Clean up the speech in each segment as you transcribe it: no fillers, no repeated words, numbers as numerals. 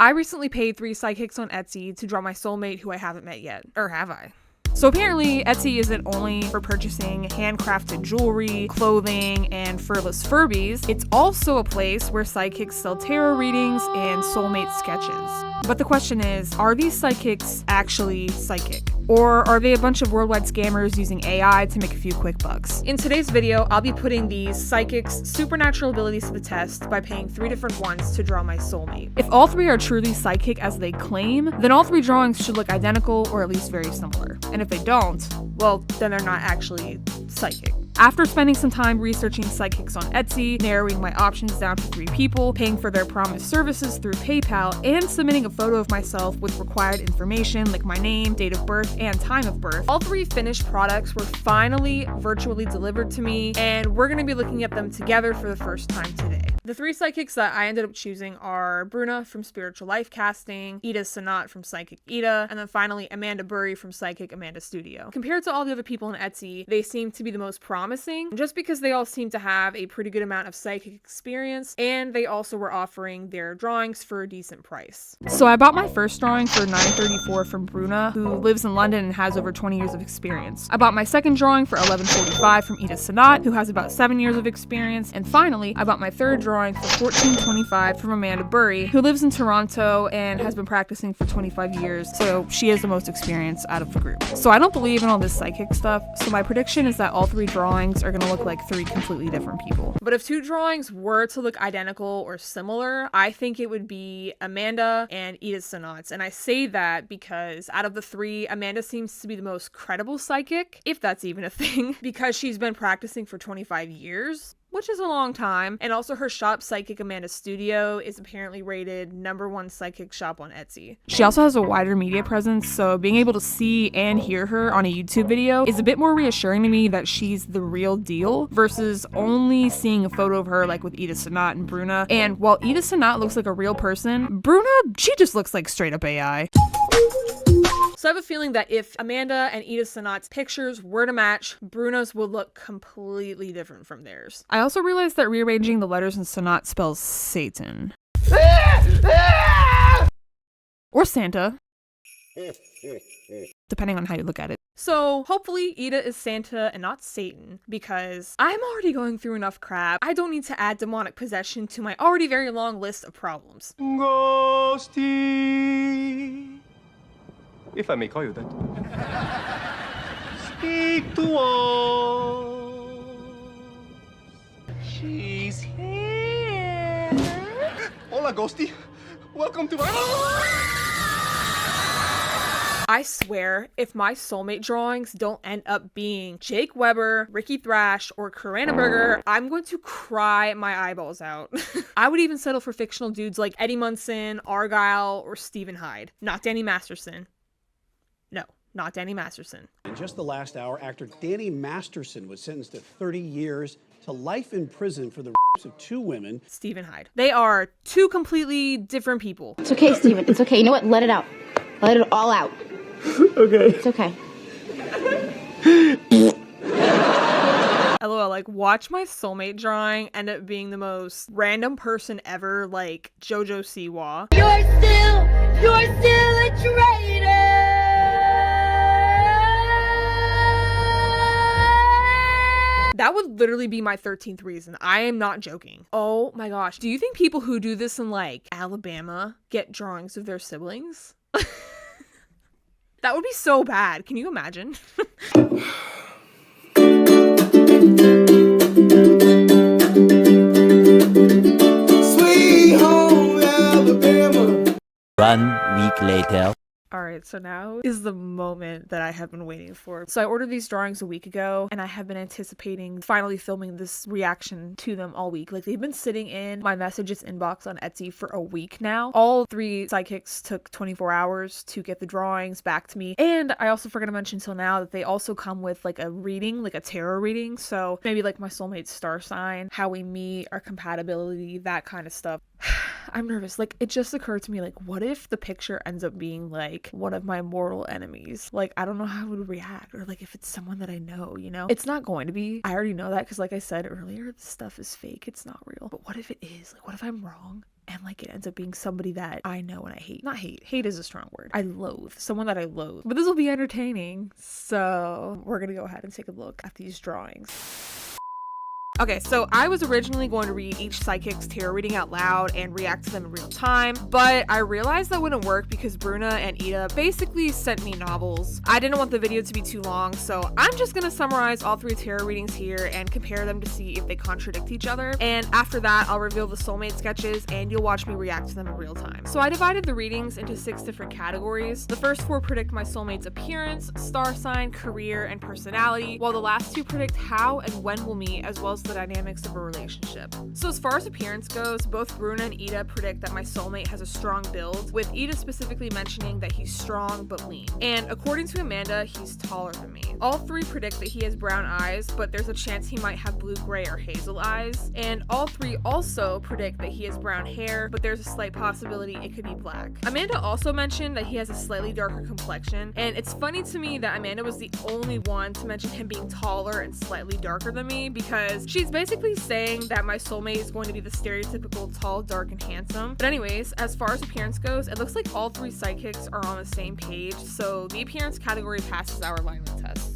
I recently paid 3 psychics on Etsy to draw my soulmate who I haven't met yet. Or have I? So apparently, Etsy isn't only for purchasing handcrafted jewelry, clothing, and furless Furbies. It's also a place where psychics sell tarot readings and soulmate sketches. But the question is, are these psychics actually psychic? Or are they a bunch of worldwide scammers using AI to make a few quick bucks? In today's video, I'll be putting these psychics' supernatural abilities to the test by paying 3 different ones to draw my soulmate. If all 3 are truly psychic as they claim, then all 3 drawings should look identical or at least very similar. And if they don't, well, then they're not actually psychic. After spending some time researching psychics on Etsy, narrowing my options down to 3 people, paying for their promised services through PayPal, and submitting a photo of myself with required information like my name, date of birth, and time of birth, all 3 finished products were finally virtually delivered to me, and we're going to be looking at them together for the first time today. The 3 psychics that I ended up choosing are Bruna from Spiritual Life Casting, Ida Sanat from Psychic Ida, and then finally Amanda Burry from Psychic Amanda Studio. Compared to all the other people on Etsy, they seem to be the most promising, just because they all seem to have a pretty good amount of psychic experience, and they also were offering their drawings for a decent price. So I bought my first drawing for $9.34 from Bruna, who lives in London and has over 20 years of experience. I bought my second drawing for $11.45 from Ida Sanat, who has about 7 years of experience, and finally, I bought my third drawing for $14.25 from Amanda Burry, who lives in Toronto and has been practicing for 25 years, so she is the most experienced out of the group. So I don't believe in all this psychic stuff, so my prediction is that all 3 drawings are going to look like 3 completely different people. But if 2 drawings were to look identical or similar, I think it would be Amanda and Ida Sanat's. And I say that because out of the 3, Amanda seems to be the most credible psychic, if that's even a thing, because she's been practicing for 25 years. Which is a long time, and also her shop, Psychic Amanda Studio, is apparently rated #1 psychic shop on Etsy. She also has a wider media presence, so being able to see and hear her on a YouTube video is a bit more reassuring to me that she's the real deal, versus only seeing a photo of her like with Ida Sanat and Bruna. And while Ida Sanat looks like a real person, Bruna, she just looks like straight up AI. So I have a feeling that if Amanda and Ida Sanat's pictures were to match, Bruno's would look completely different from theirs. I also realized that rearranging the letters in Sanat spells Satan. Or Santa. Depending on how you look at it. So hopefully Ida is Santa and not Satan, because I'm already going through enough crap. I don't need to add demonic possession to my already very long list of problems. Ghosty, if I may call you that. Speak to us. She's here. Hola, Ghosty. Welcome to my... I swear, if my soulmate drawings don't end up being Jake Weber, Ricky Thrash, or Corinna Berger, I'm going to cry my eyeballs out. I would even settle for fictional dudes like Eddie Munson, Argyle, or Stephen Hyde. Not Danny Masterson. No, not Danny Masterson. In just the last hour, actor Danny Masterson was sentenced to 30 years to life in prison for the rapes of 2 women. Stephen Hyde. They are 2 completely different people. It's okay, Stephen. It's okay. You know what? Let it out. Let it all out. Okay. It's okay. LOL, like, watch my soulmate drawing end up being the most random person ever, like JoJo Siwa. You're still a traitor! That would literally be my 13th reason. I am not joking. Oh my gosh. Do you think people who do this in, like, Alabama get drawings of their siblings? That would be so bad. Can you imagine? Sweet home Alabama. 1 week later. Alright, so now is the moment that I have been waiting for. So I ordered these drawings a week ago, and I have been anticipating finally filming this reaction to them all week. Like, they've been sitting in my messages inbox on Etsy for a week now. All 3 psychics took 24 hours to get the drawings back to me. And I also forgot to mention till now that they also come with like a reading, like a tarot reading. So maybe like my soulmate's star sign, how we meet, our compatibility, that kind of stuff. I'm nervous. Like, it just occurred to me, like, what if the picture ends up being like one of my mortal enemies? Like, I don't know how I would react, or like if it's someone that I know, you know? It's not going to be. I already know that because, like I said earlier, this stuff is fake. It's not real. But what if it is? Like, what if I'm wrong? and like it ends up being somebody that I know and I hate. Not hate. Hate is a strong word. I loathe. Someone that I loathe. But this will be entertaining. So we're gonna go ahead and take a look at these drawings. Okay, so I was originally going to read each psychic's tarot reading out loud and react to them in real time, but I realized that wouldn't work because Bruna and Ida basically sent me novels. I didn't want the video to be too long, so I'm just gonna summarize all 3 tarot readings here and compare them to see if they contradict each other. And after that, I'll reveal the soulmate sketches and you'll watch me react to them in real time. So I divided the readings into 6 different categories. The first 4 predict my soulmate's appearance, star sign, career, and personality, while the last 2 predict how and when we'll meet, as well as the dynamics of a relationship. So as far as appearance goes, both Bruna and Ida predict that my soulmate has a strong build, with Ida specifically mentioning that he's strong but lean. And according to Amanda, he's taller than me. All 3 predict that he has brown eyes, but there's a chance he might have blue, gray, or hazel eyes. And all 3 also predict that he has brown hair, but there's a slight possibility it could be black. Amanda also mentioned that he has a slightly darker complexion, and it's funny to me that Amanda was the only one to mention him being taller and slightly darker than me, because she's basically saying that my soulmate is going to be the stereotypical tall, dark, and handsome. But anyways, as far as appearance goes, it looks like all 3 psychics are on the same page, so the appearance category passes our alignment test.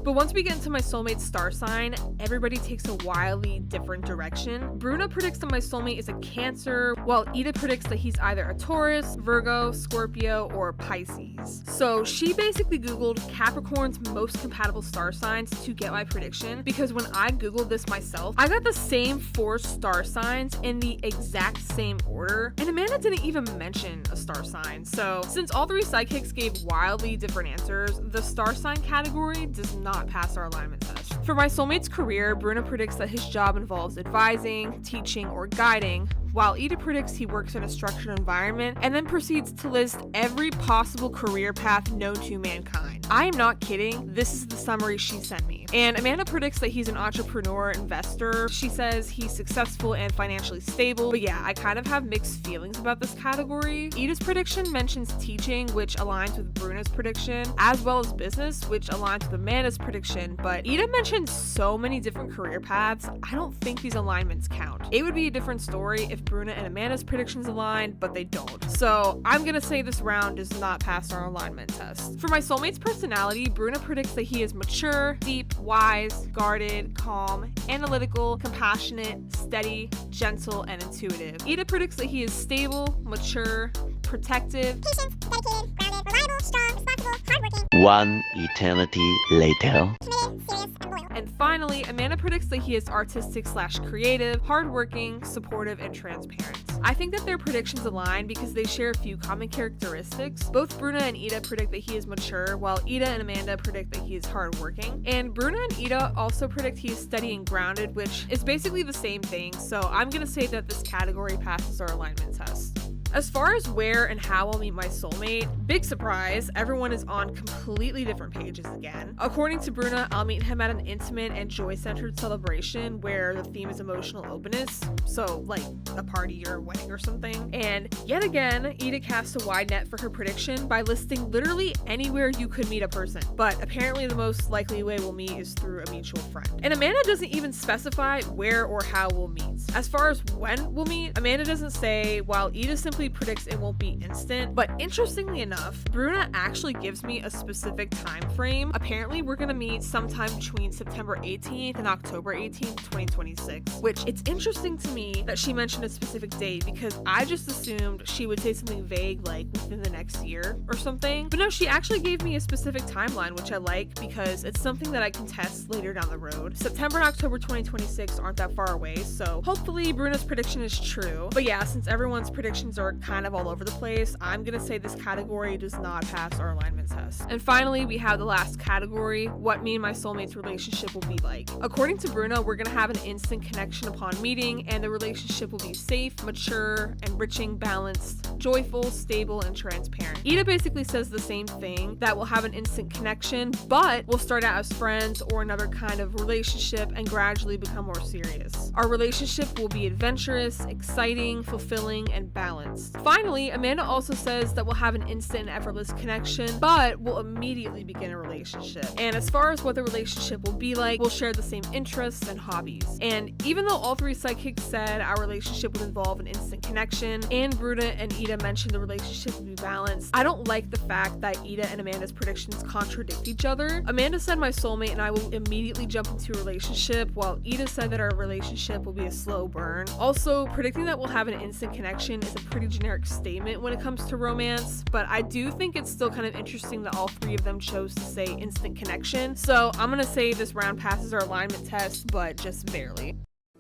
But once we get into my soulmate's star sign, everybody takes a wildly different direction. Bruna predicts that my soulmate is a Cancer, while Ida predicts that he's either a Taurus, Virgo, Scorpio, or Pisces. So she basically Googled Capricorn's most compatible star signs to get my prediction, because when I Googled this myself, I got the same 4 star signs in the exact same order, and Amanda didn't even mention a star sign. So since all 3 psychics gave wildly different answers, the star sign category does not pass our alignment test. For my soulmate's career, Bruna predicts that his job involves advising, teaching, or guiding, while Ida predicts he works in a structured environment and then proceeds to list every possible career path known to mankind. I am not kidding, this is the summary she sent me. And Amanda predicts that he's an entrepreneur, investor. She says he's successful and financially stable, but yeah, I kind of have mixed feelings about this category. Ida's prediction mentions teaching, which aligns with Bruna's prediction, as well as business, which aligns with Amanda's prediction, but Ida mentioned so many different career paths, I don't think these alignments count. It would be a different story if Bruna and Amanda's predictions aligned, but they don't. So I'm gonna say this round does not pass our alignment test. For my soulmate's personality, Bruna predicts that he is mature, deep, wise, guarded, calm, analytical, compassionate, steady, gentle, and intuitive. Ida predicts that he is stable, mature, protective, patient, dedicated, grounded, reliable, strong, responsible, hardworking, 1 eternity later. committed, serious, and loyal. and finally, Amanda predicts that he is artistic/creative, hardworking, supportive, and transparent. I think that their predictions align because they share a few common characteristics. Both Bruna and Ida predict that he is mature, while Ida and Amanda predict that he is hardworking. And Bruna and Ida also predict he is steady and grounded, which is basically the same thing, so I'm gonna say that this category passes our alignment test. As far as where and how I'll meet my soulmate, big surprise, everyone is on completely different pages again. According to Bruna, I'll meet him at an intimate and joy-centered celebration where the theme is emotional openness, so like a party or a wedding or something. And yet again, Ida casts a wide net for her prediction by listing literally anywhere you could meet a person, but apparently the most likely way we'll meet is through a mutual friend. And Amanda doesn't even specify where or how we'll meet. As far as when we'll meet, Amanda doesn't say, while Ida simply predicts it won't be instant. But interestingly enough, Bruna actually gives me a specific time frame. Apparently we're gonna meet sometime between September 18th and October 18th, 2026, which it's interesting to me that she mentioned a specific date because I just assumed she would say something vague like within the next year or something. But no, she actually gave me a specific timeline, which I like because it's something that I can test later down the road. September and October 2026 aren't that far away, so hopefully Bruna's prediction is true. But yeah, since everyone's predictions are kind of all over the place, I'm gonna say this category does not pass our alignment test. And finally, we have the last category, what me and my soulmate's relationship will be like. According to Bruna, we're gonna have an instant connection upon meeting, and the relationship will be safe, mature, enriching, balanced, joyful, stable, and transparent. Ida basically says the same thing, that we'll have an instant connection, but we'll start out as friends or another kind of relationship and gradually become more serious. Our relationship will be adventurous, exciting, fulfilling, and balanced. past. Finally, Amanda also says that we'll have an instant and effortless connection, but we'll immediately begin a relationship. And as far as what the relationship will be like, we'll share the same interests and hobbies. And even though all three psychics said our relationship would involve an instant connection, and Bruna and Ida mentioned the relationship would be balanced, I don't like the fact that Ida and Amanda's predictions contradict each other. Amanda said my soulmate and I will immediately jump into a relationship, while Ida said that our relationship will be a slow burn. Also, predicting that we'll have an instant connection is a pretty generic statement when it comes to romance, but I do think it's still kind of interesting that all three of them chose to say instant connection. So I'm gonna say this round passes our alignment test, but just barely.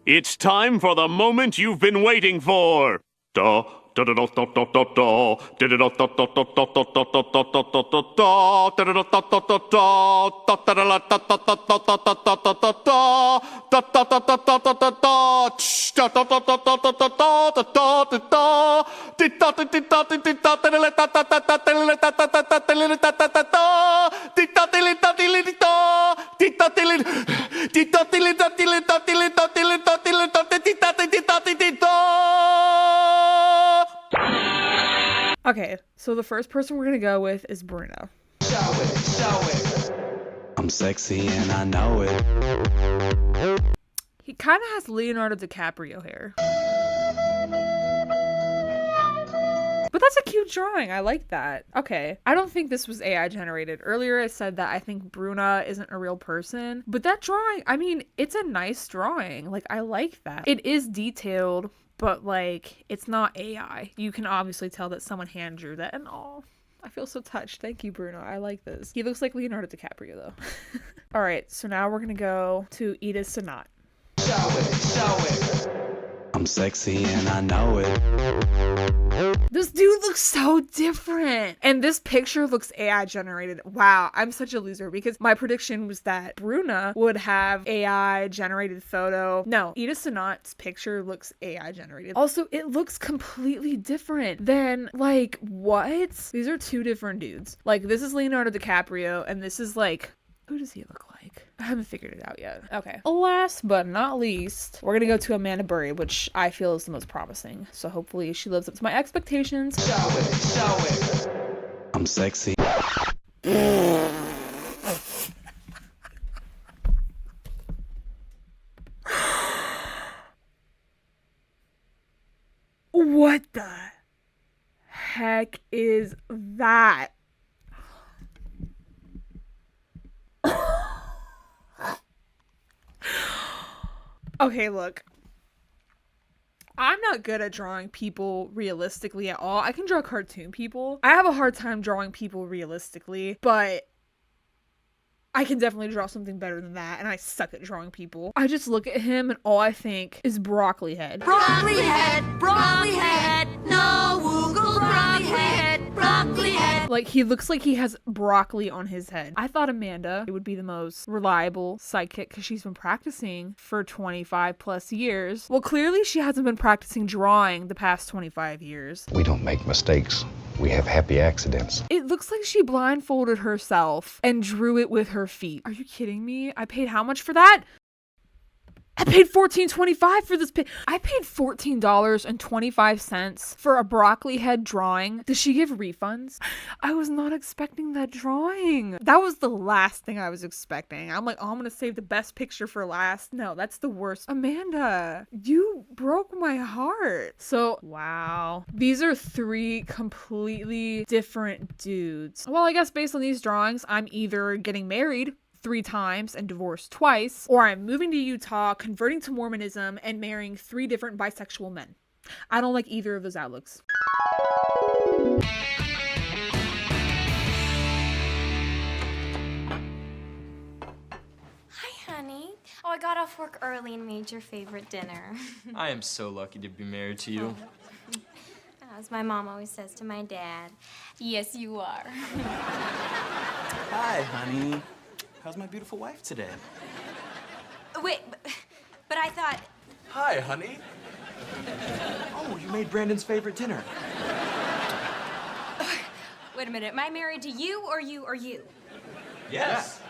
It's time for the moment you've been waiting for. Da, da, da, da, da, da, da, da. Da, da, da, da, da, da, da, da, da, da, da, da, da, da, da. Da, da, da, da, da, da, da. Da, da, da, da, da, da, da, da, da, da, da, da, da. Da, da, da, da, da, da, da, da. Tsh, da, da, da, da, da, da, da, da, da, da, da, da. Di, da, di, di, da, di, di, da, da, da, da, da, da, da, da, da, da, da, da, da, da, da, da, da. Di, da, di, li, da, di, li, di, da. Di, da, di, li, di, da, di, li, da, di, li, da, di, li, da, di, li, da, di, li, da, di, da, di, di, da, di, di, da. Okay, so the first person we're gonna go with is Bruno. I'm sexy and I know it. He kind of has Leonardo DiCaprio hair. But that's a cute drawing. I like that. Okay. I don't think this was AI generated. Earlier I said that I think Bruna isn't a real person. But that drawing, I mean, it's a nice drawing. Like, I like that. It is detailed, but like, it's not AI. You can obviously tell that someone hand drew that and all. I feel so touched. Thank you, Bruno. I like this. He looks like Leonardo DiCaprio though. All right. So now we're going to go to Ida Sanat. Show it. I'm sexy and I know it. This dude looks so different. And this picture looks AI generated. Wow, I'm such a loser because my prediction was that Bruna would have AI generated photo. No, Ida Sanat's picture looks AI generated. Also, it looks completely different than, like, what? These are two different dudes. Like, this is Leonardo DiCaprio and this is like, who does he look like? I haven't figured it out yet. Okay. Last but not least, we're gonna go to Amanda Burry, which I feel is the most promising. So hopefully she lives up to my expectations. Show it. I'm sexy. What the heck is that? Okay, look. I'm not good at drawing people realistically at all. I can draw cartoon people. I have a hard time drawing people realistically, but I can definitely draw something better than that, and I suck at drawing people. I just look at him and all I think is broccoli head. Broccoli head, no Google broccoli head, broccoli head. Like, he looks like he has broccoli on his head. I thought Amanda would be the most reliable psychic because she's been practicing for 25 plus years. Well, clearly she hasn't been practicing drawing the past 25 years. We don't make mistakes. We have happy accidents. It looks like she blindfolded herself and drew it with her feet. Are you kidding me? I paid how much for that? I paid $14.25 for this. I paid $14.25 for a broccoli head drawing. Does she give refunds? I was not expecting that drawing. That was the last thing I was expecting. I'm like, oh, I'm gonna save the best picture for last. No, that's the worst. Amanda, you broke my heart. So, wow. These are three completely different dudes. Well, I guess based on these drawings, I'm either getting married 3 times and divorced twice, or I'm moving to Utah, converting to Mormonism, and marrying 3 different bisexual men. I don't like either of those outlooks. Hi, honey. Oh, I got off work early and made your favorite dinner. I am so lucky to be married to you. As my mom always says to my dad, yes, you are. Hi, honey. How's my beautiful wife today? Wait, but I thought... Hi, honey. Oh, you made Brandon's favorite dinner. Wait a minute, am I married to you or you or you? Yes.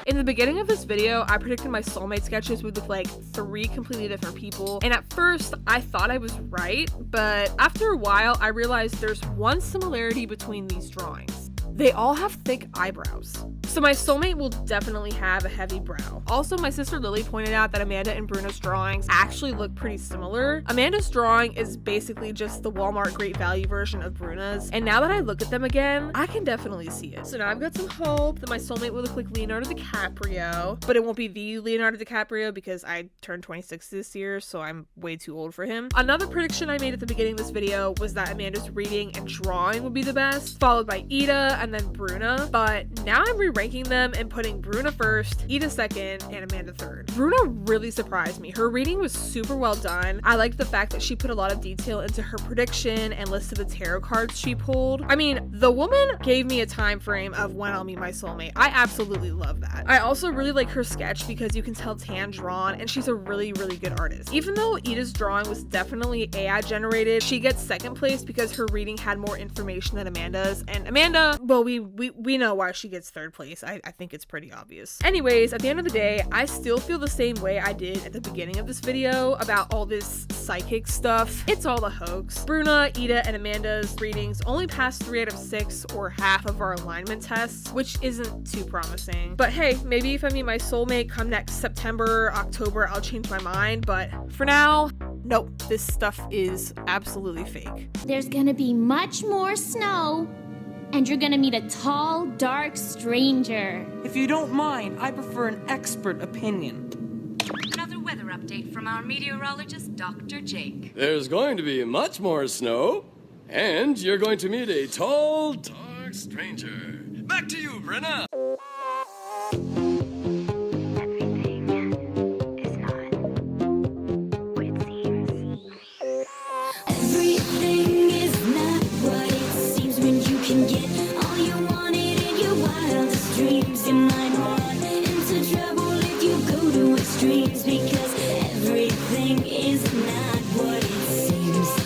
In the beginning of this video, I predicted my soulmate sketches would look like 3 completely different people, and at first I thought I was right, but after a while I realized there's one similarity between these drawings. They all have thick eyebrows. So my soulmate will definitely have a heavy brow. Also, my sister Lily pointed out that Amanda and Bruno's drawings actually look pretty similar. Amanda's drawing is basically just the Walmart Great Value version of Bruna's, and now that I look at them again, I can definitely see it. So now I've got some hope that my soulmate will look like Leonardo DiCaprio, but it won't be the Leonardo DiCaprio because I turned 26 this year, so I'm way too old for him. Another prediction I made at the beginning of this video was that Amanda's reading and drawing would be the best, followed by Ida and then Bruna, but now I'm re-ranking them and putting Bruna first, Ida second, and Amanda third. Bruna really surprised me. Her reading was super well done. I liked the fact that she put a lot of detail into her prediction and listed the tarot cards she pulled. I mean, the woman gave me a time frame of when I'll meet my soulmate. I absolutely love that. I also really like her sketch because you can tell it's hand-drawn and she's a really, really good artist. Even though Ida's drawing was definitely AI generated, she gets second place because her reading had more information than Amanda's, and Amanda, well, we know why she gets third place. I think it's pretty obvious. Anyways, at the end of the day, I still feel the same way I did at the beginning of this video about all this psychic stuff. It's all a hoax. Bruna, Ida, and Amanda's readings only passed 3 out of 6 or half of our alignment tests, which isn't too promising. But hey, maybe if I meet my soulmate come next September, October, I'll change my mind. But for now, nope, this stuff is absolutely fake. There's gonna be much more snow, and you're gonna meet a tall, dark stranger. If you don't mind, I prefer an expert opinion. Another weather update from our meteorologist, Dr. Jake. There's going to be much more snow, and you're going to meet a tall, dark stranger. Back to you, Brenna.